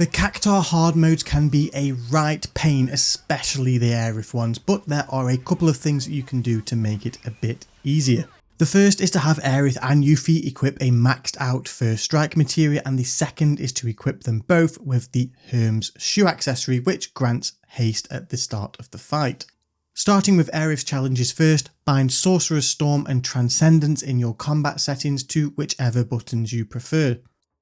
The Cactuar hard modes can be a right pain, especially the Aerith ones, but there are a couple of things that you can do to make it a bit easier. The first is to have Aerith and Yuffie equip a maxed out First Strike Materia, and the second is to equip them both with the Hermes Shoe accessory, which grants haste at the start of the fight. Starting with Aerith's challenges first, bind Sorcerous Storm and Transcendence in your combat settings to whichever buttons you prefer.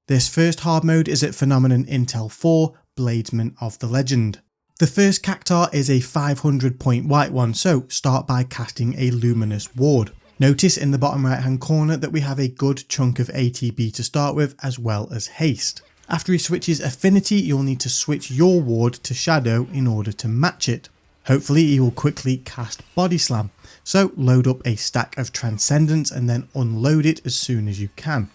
This first hard mode is at Phenomenon Intel 4, Bladesman of the Legend. The first Cactuar is a 500 point white one, so start by casting a Luminous Ward. Notice in the bottom right hand corner that we have a good chunk of ATB to start with, as well as haste. After he switches affinity, you'll need to switch your ward to Shadow in order to match it. Hopefully he will quickly cast Body Slam, so load up a stack of Transcendence and then unload it as soon as you can.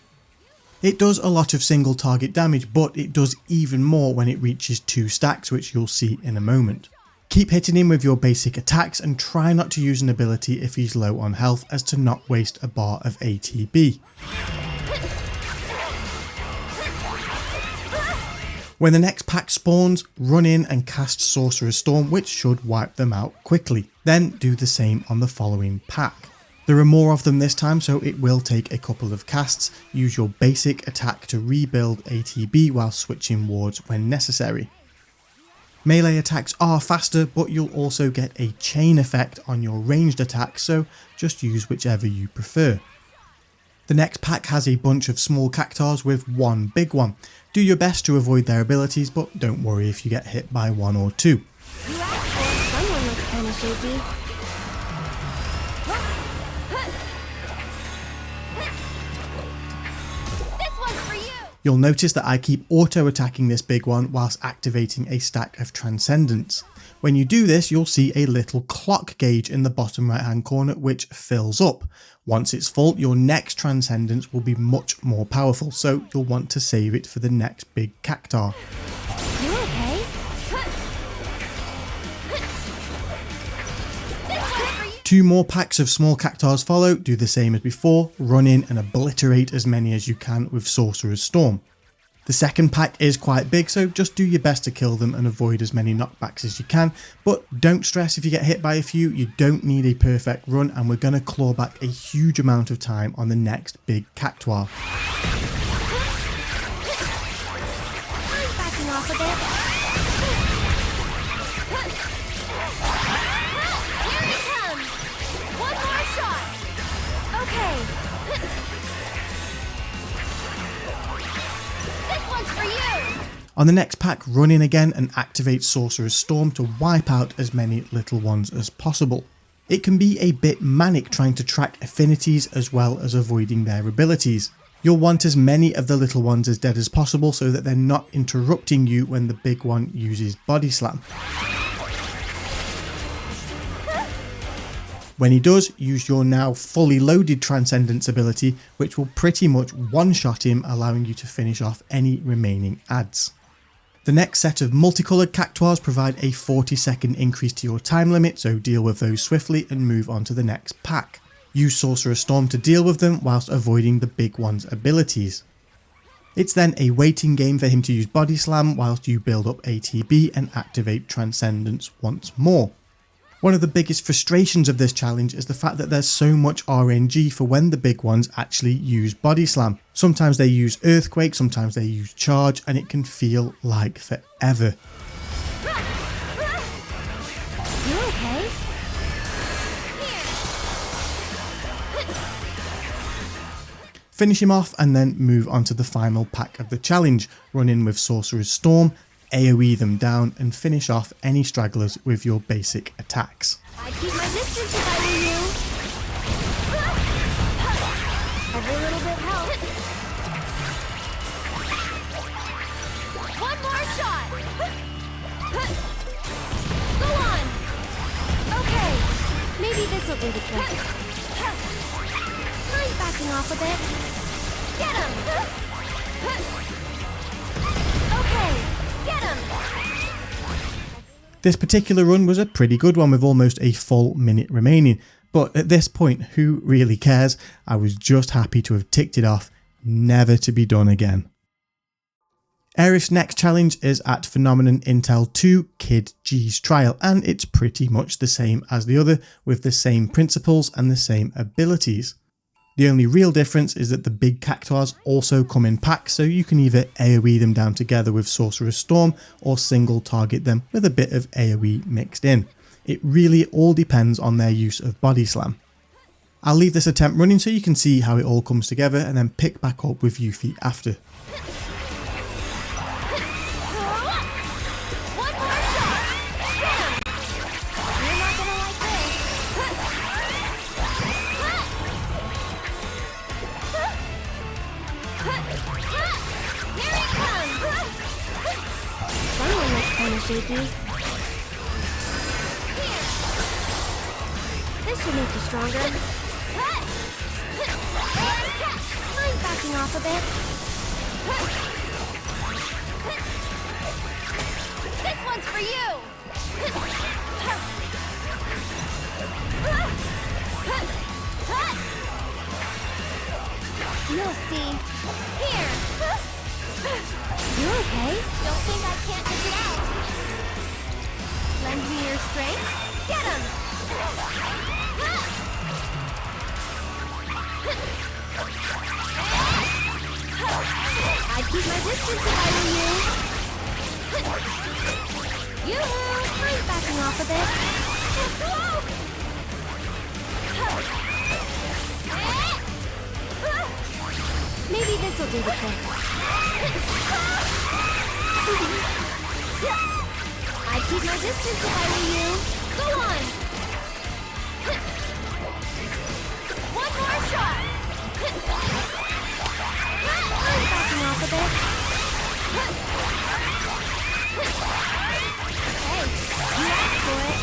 It does a lot of single target damage, but it does even more when it reaches 2 stacks, which you'll see in a moment. Keep hitting him with your basic attacks and try not to use an ability if he's low on health, as to not waste a bar of ATB. When the next pack spawns, run in and cast Sorcerous Storm, which should wipe them out quickly. Then do the same on the following pack. There are more of them this time, so it will take a couple of casts. Use your basic attack to rebuild ATB while switching wards when necessary. Melee attacks are faster, but you'll also get a chain effect on your ranged attacks, so just use whichever you prefer. The next pack has a bunch of small Cactuars with one big one. Do your best to avoid their abilities, but don't worry if you get hit by 1 or 2. You asked for it. Someone looks kinda shaky. You'll notice that I keep auto-attacking this big one whilst activating a stack of Transcendence. When you do this, you'll see a little clock gauge in the bottom right hand corner which fills up. Once it's full, your next Transcendence will be much more powerful, so you'll want to save it for the next big Cactuar. You okay? 2 more packs of small Cactuars follow. Do the same as before, run in and obliterate as many as you can with Sorcerous Storm. The second pack is quite big, so just do your best to kill them and avoid as many knockbacks as you can, but don't stress if you get hit by a few. You don't need a perfect run, and we're going to claw back a huge amount of time on the next big Cactuar. I'm backing off a bit. On the next pack, run in again and activate Sorcerous Storm to wipe out as many little ones as possible. It can be a bit manic trying to track affinities as well as avoiding their abilities. You'll want as many of the little ones as dead as possible so that they're not interrupting you when the big one uses Body Slam. When he does, use your now fully loaded Transcendence ability, which will pretty much one-shot him, allowing you to finish off any remaining adds. The next set of multicoloured Cactuars provide a 40-second increase to your time limit, so deal with those swiftly and move on to the next pack. Use Sorcerous Storm to deal with them whilst avoiding the big one's abilities. It's then a waiting game for him to use Body Slam whilst you build up ATB and activate Transcendence once more. One of the biggest frustrations of this challenge is the fact that there's so much RNG for when the big ones actually use Body Slam. Sometimes they use Earthquake, sometimes they use Charge, and it can feel like forever. You okay? Finish him off and then move on to the final pack of the challenge. Run in with Sorcerous Storm, AoE them down and finish off any stragglers with your basic attacks. I'd keep my distance if I were you. Every little bit helps. One more shot. Go on. Okay, maybe this'll do the trick. I'm backing off a bit. Get him. Okay. Get him! This particular run was a pretty good one with almost a full minute remaining, but at this point, who really cares? I was just happy to have ticked it off, never to be done again. Aerith's next challenge is at Phenomenon Intel 2 Kid G's Trial, and it's pretty much the same as the other, with the same principles and the same abilities. The only real difference is that the big cactuars also come in packs, so you can either AoE them down together with Sorcerous Storm or single target them with a bit of AoE mixed in. It really all depends on their use of Body Slam. I'll leave this attempt running so you can see how it all comes together and then pick back up with Yuffie after. Shaky. This should make you stronger. Mind backing off a bit? This one's for you! You'll see. Here! You okay? Don't think I can't get it out. Lend me your strength. Get him! I'd keep my distance if I were you. Yoo-hoo! Mind backing off a bit? Maybe this'll do the trick. I'd keep my distance if I were you. Go on! One more shot! I'm backing off a bit. Hey, you asked for it.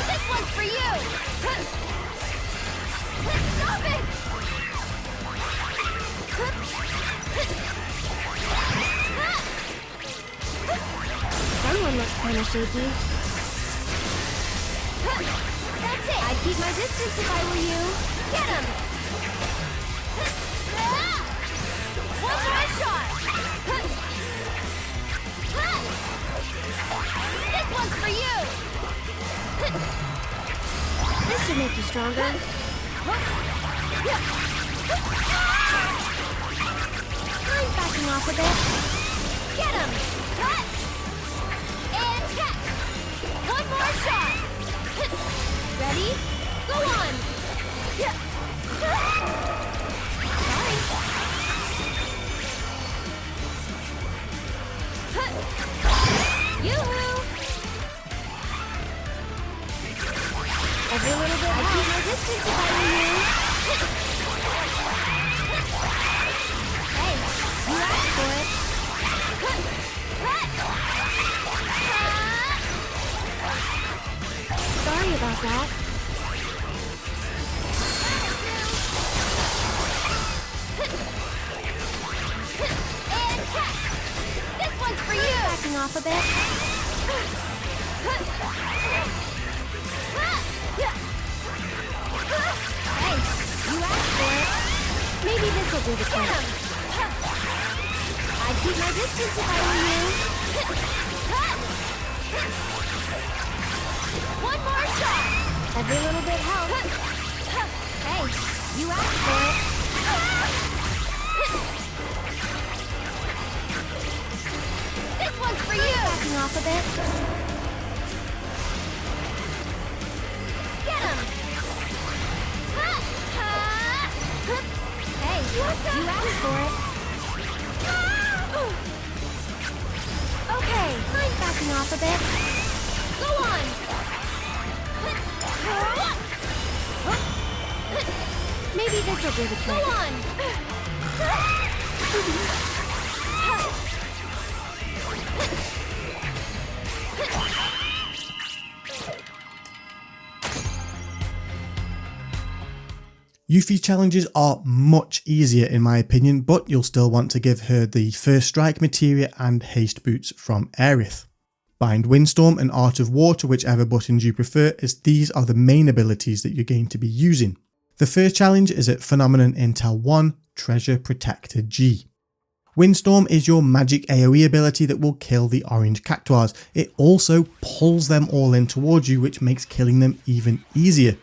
This one's for you! Stop it! Someone looks kind of shaky. That's it! I'd keep my distance if I were you. Get him! One more shot! This one's for you! This should make you stronger. I'm backing off a bit. Get him! And catch! One more shot! Ready? Go on! Sorry. Yoo-hoo! Every little bit I'd keep my distance if I were you. Hey, you asked for it. Sorry about that. And catch! This one's for you! Backing off a bit. Hey, you asked for it. Maybe this'll do the trick. I'd keep my distance if I were you. One more shot! Every little bit helps. Hey, you asked for it. This one's for you! Backing off a bit. Get him! Hey, you asked for it. Okay, I'm backing off a bit. Go on! Maybe this'll do the trick. Go on! Yuffie's challenges are much easier in my opinion, but you'll still want to give her the First Strike Materia and Haste Boots from Aerith. Bind Windstorm and Art of War to whichever buttons you prefer, as these are the main abilities that you're going to be using. The first challenge is at Phenomenon Intel 1, Treasure Protector G. Windstorm is your magic AoE ability that will kill the orange cactuars. It also pulls them all in towards you, which makes killing them even easier.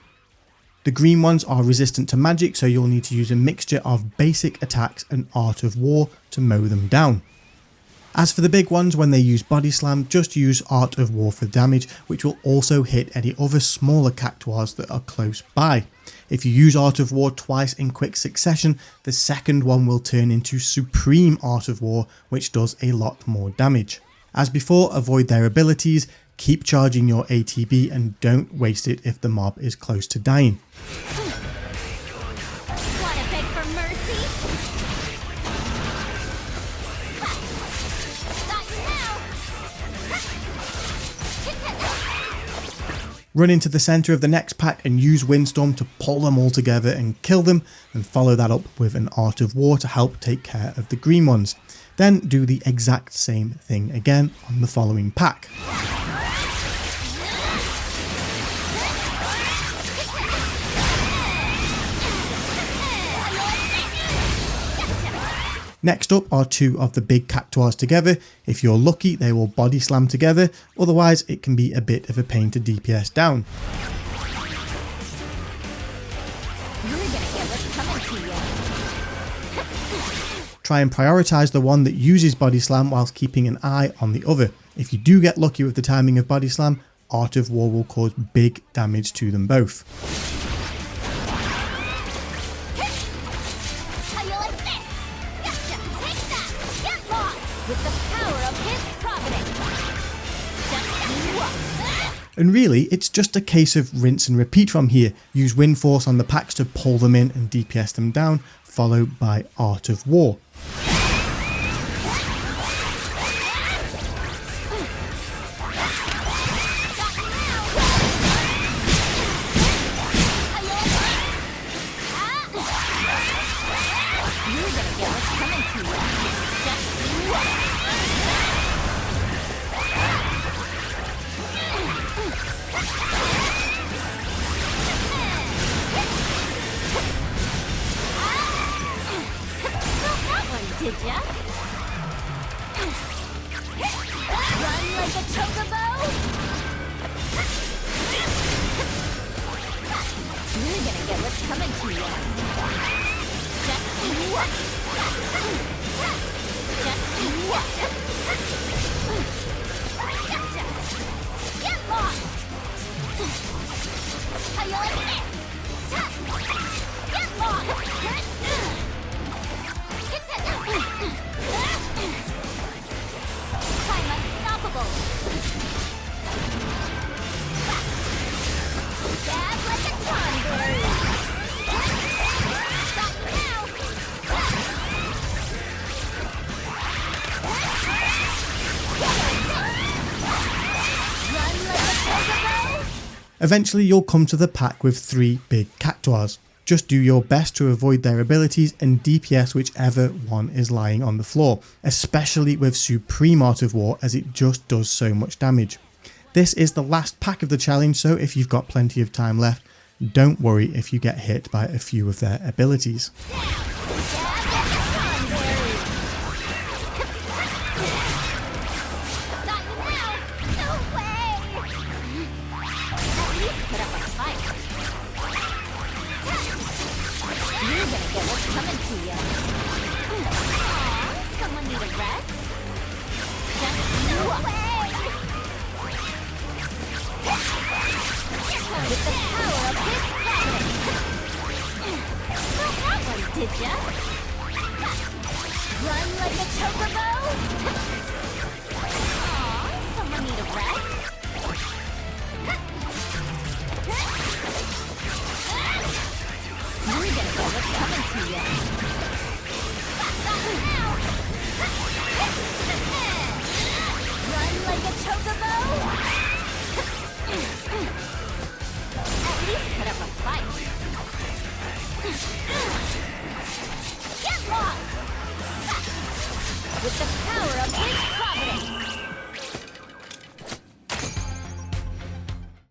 The green ones are resistant to magic, so you'll need to use a mixture of basic attacks and Art of War to mow them down. As for the big ones, when they use Body Slam, just use Art of War for damage, which will also hit any other smaller cactuars that are close by. If you use Art of War twice in quick succession, the second one will turn into Supreme Art of War, which does a lot more damage. As before, avoid their abilities, keep charging your ATB and don't waste it if the mob is close to dying. Wanna beg for mercy? Got you now! Run into the centre of the next pack and use Windstorm to pull them all together and kill them, and follow that up with an Art of War to help take care of the green ones. Then do the exact same thing again on the following pack. Next up are two of the big cactuars together. If you're lucky, they will body slam together, otherwise it can be a bit of a pain to DPS down. Try and prioritise the one that uses body slam whilst keeping an eye on the other. If you do get lucky with the timing of body slam, Art of War will cause big damage to them both. And really, it's just a case of rinse and repeat from here. Use Wind Force on the packs to pull them in and DPS them down, followed by Art of War. Did ya? Run like a chocobo? You're gonna get what's coming to you. Just what? Just what? Get lost! How you like this? Get lost! I'm unstoppable. Stab like a tonberry. Stop now. Run like a chocobo. Eventually you'll come to the pack with three big cactuars. Just do your best to avoid their abilities and DPS whichever one is lying on the floor, especially with Supreme Art of War, as it just does so much damage. This is the last pack of the challenge, so if you've got plenty of time left, don't worry if you get hit by a few of their abilities. With the power of his providence. Did ya? Run like a chocobo? Aww, someone need a rest? You're gonna get what's coming to you. Run like a chocobo? Put up a fight. Get lost! With the power of his providence.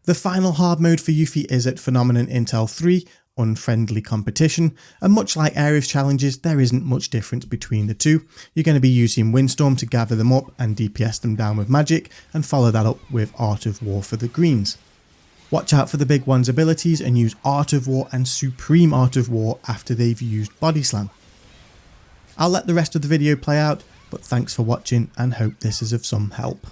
The final hard mode for Yuffie is at Phenomenon Intel 3, Unfriendly Competition, and much like Aerith's challenges, there isn't much difference between the two. You're going to be using Windstorm to gather them up and DPS them down with magic, and follow that up with Art of War for the greens. Watch out for the big one's abilities and use Art of War and Supreme Art of War after they've used Body Slam. I'll let the rest of the video play out, but thanks for watching and hope this is of some help.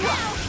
Just